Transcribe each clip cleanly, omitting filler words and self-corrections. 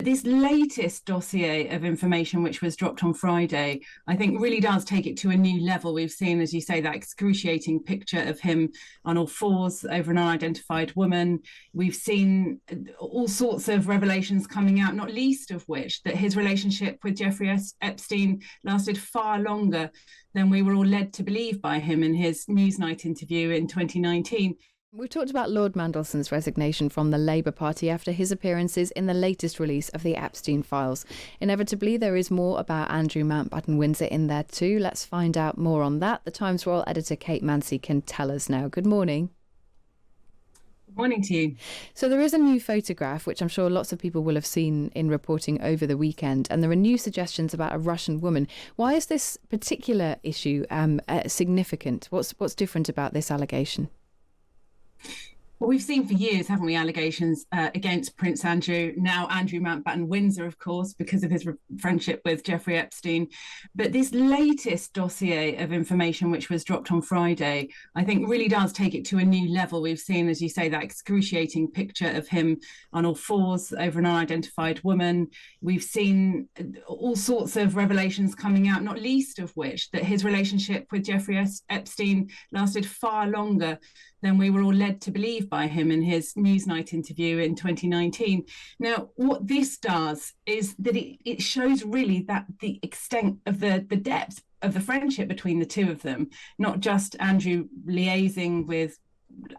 This latest dossier of information, which was dropped on Friday, I think really does take it to a new level. We've seen, as you say, that excruciating picture of him on all fours over an unidentified woman. We've seen all sorts of revelations coming out, not least of which that his relationship with Jeffrey Epstein lasted far longer than we were all led to believe by him in his Newsnight interview in 2019. We've talked about Lord Mandelson's resignation from the Labour Party after his appearances in the latest release of the Epstein files. Inevitably, there is more about Andrew Mountbatten-Windsor in there too. Let's find out more on that. The Times Royal editor Kate Mansey can tell us now. Good morning. Good morning to you. So there is a new photograph, which I'm sure lots of people will have seen in reporting over the weekend, and there are new suggestions about a Russian woman. Why is this particular issue significant? What's different about this allegation? Well, we've seen for years, haven't we, allegations against Prince Andrew, now Andrew Mountbatten-Windsor, of course, because of his friendship with Jeffrey Epstein. But this latest dossier of information, which was dropped on Friday, I think really does take it to a new level. We've seen, as you say, that excruciating picture of him on all fours over an unidentified woman. We've seen all sorts of revelations coming out, not least of which that his relationship with Jeffrey Epstein lasted far longer than we were all led to believe by him in his Newsnight interview in 2019. Now, what this does is that it shows really that the extent of the depth of the friendship between the two of them, not just Andrew liaising with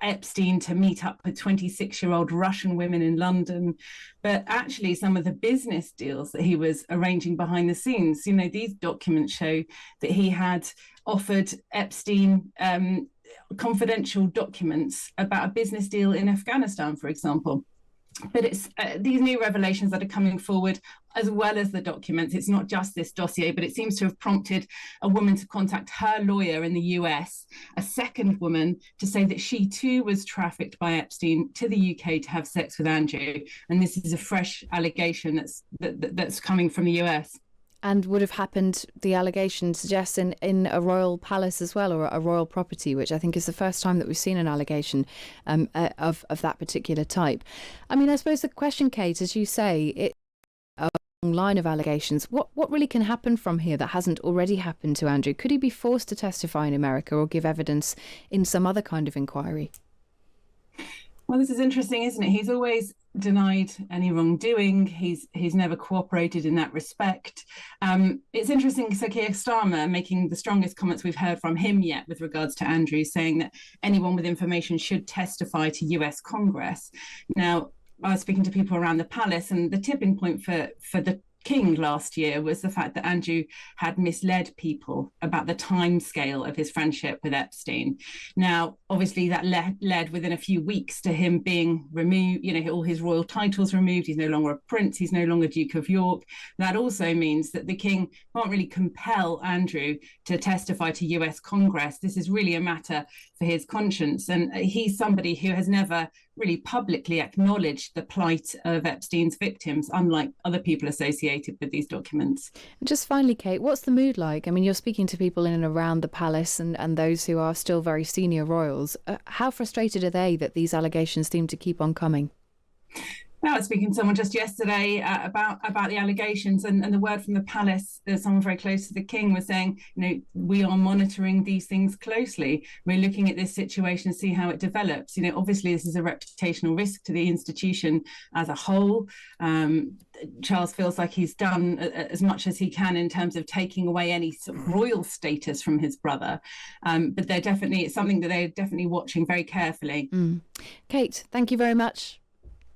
Epstein to meet up with 26-year-old Russian women in London, but actually some of the business deals that he was arranging behind the scenes. You know, these documents show that he had offered Epstein confidential documents about a business deal in Afghanistan, for example. But it's these new revelations that are coming forward, as well as the documents. It's not just this dossier, but it seems to have prompted a woman to contact her lawyer in the US, a second woman, to say that she too was trafficked by Epstein to the UK to have sex with Andrew. And this is a fresh allegation that's coming from the US. And would have happened, the allegation suggests, in a royal palace as well, or a royal property, which I think is the first time that we've seen an allegation of that particular type. I mean, I suppose the question, Kate, as you say, it's a long line of allegations. What really can happen from here that hasn't already happened to Andrew? Could he be forced to testify in America or give evidence in some other kind of inquiry? Well, this is interesting, isn't it? He's always denied any wrongdoing. He's never cooperated in that respect. It's interesting, Sir Keir Starmer making the strongest comments we've heard from him yet with regards to Andrew, saying that anyone with information should testify to US Congress. Now, I was speaking to people around the palace, and the tipping point for the King last year was the fact that Andrew had misled people about the timescale of his friendship with Epstein. Now, obviously, that led within a few weeks to him being removed, you know, all his royal titles removed. He's no longer a prince. He's no longer Duke of York. That also means that the King can't really compel Andrew to testify to US Congress. This is really a matter for his conscience. And he's somebody who has never really publicly acknowledged the plight of Epstein's victims, unlike other people associated with these documents. Just finally, Kate, what's the mood like? I mean, you're speaking to people in and around the palace and those who are still very senior royals. How frustrated are they that these allegations seem to keep on coming? I was speaking to someone just yesterday about the allegations, and the word from the palace, someone very close to the King was saying, you know, we are monitoring these things closely. We're looking at this situation to see how it develops. You know, obviously this is a reputational risk to the institution as a whole. Charles feels like he's done as much as he can in terms of taking away any sort of royal status from his brother. But it's something that they're definitely watching very carefully. Kate, thank you very much.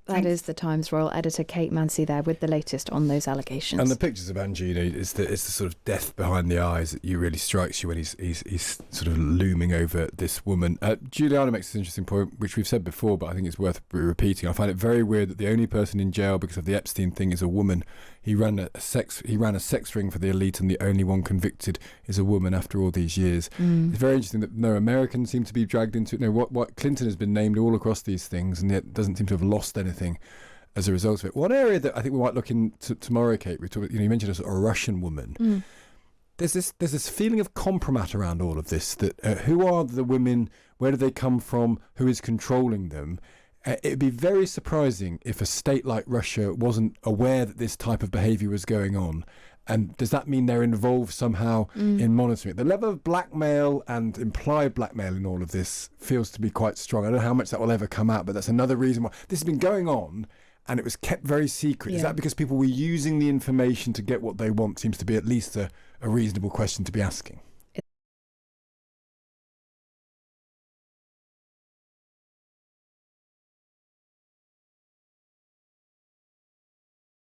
That is the Times Royal editor Kate Mansey there with the latest on those allegations. And the pictures of Andrew, you know, it's the sort of death behind the eyes that really strikes you when he's sort of looming over this woman. Juliana makes this interesting point, which we've said before, but I think it's worth repeating. I find it very weird that the only person in jail because of the Epstein thing is a woman. He ran a sex ring for the elite, and the only one convicted is a woman after all these years. It's very interesting that no Americans seem to be dragged into it. No, what Clinton has been named all across these things, and yet doesn't seem to have lost anything as a result of it. One area that I think we might look into tomorrow, Kate, you mentioned a Russian woman. There's this feeling of compromat around all of this. That who are the women? Where do they come from? Who is controlling them? It'd be very surprising if a state like Russia wasn't aware that this type of behaviour was going on. And does that mean they're involved somehow in monitoring it? The level of blackmail and implied blackmail in all of this feels to be quite strong. I don't know how much that will ever come out, but that's another reason why this has been going on and it was kept very secret. Yeah. Is that because people were using the information to get what they want? Seems to be at least a reasonable question to be asking.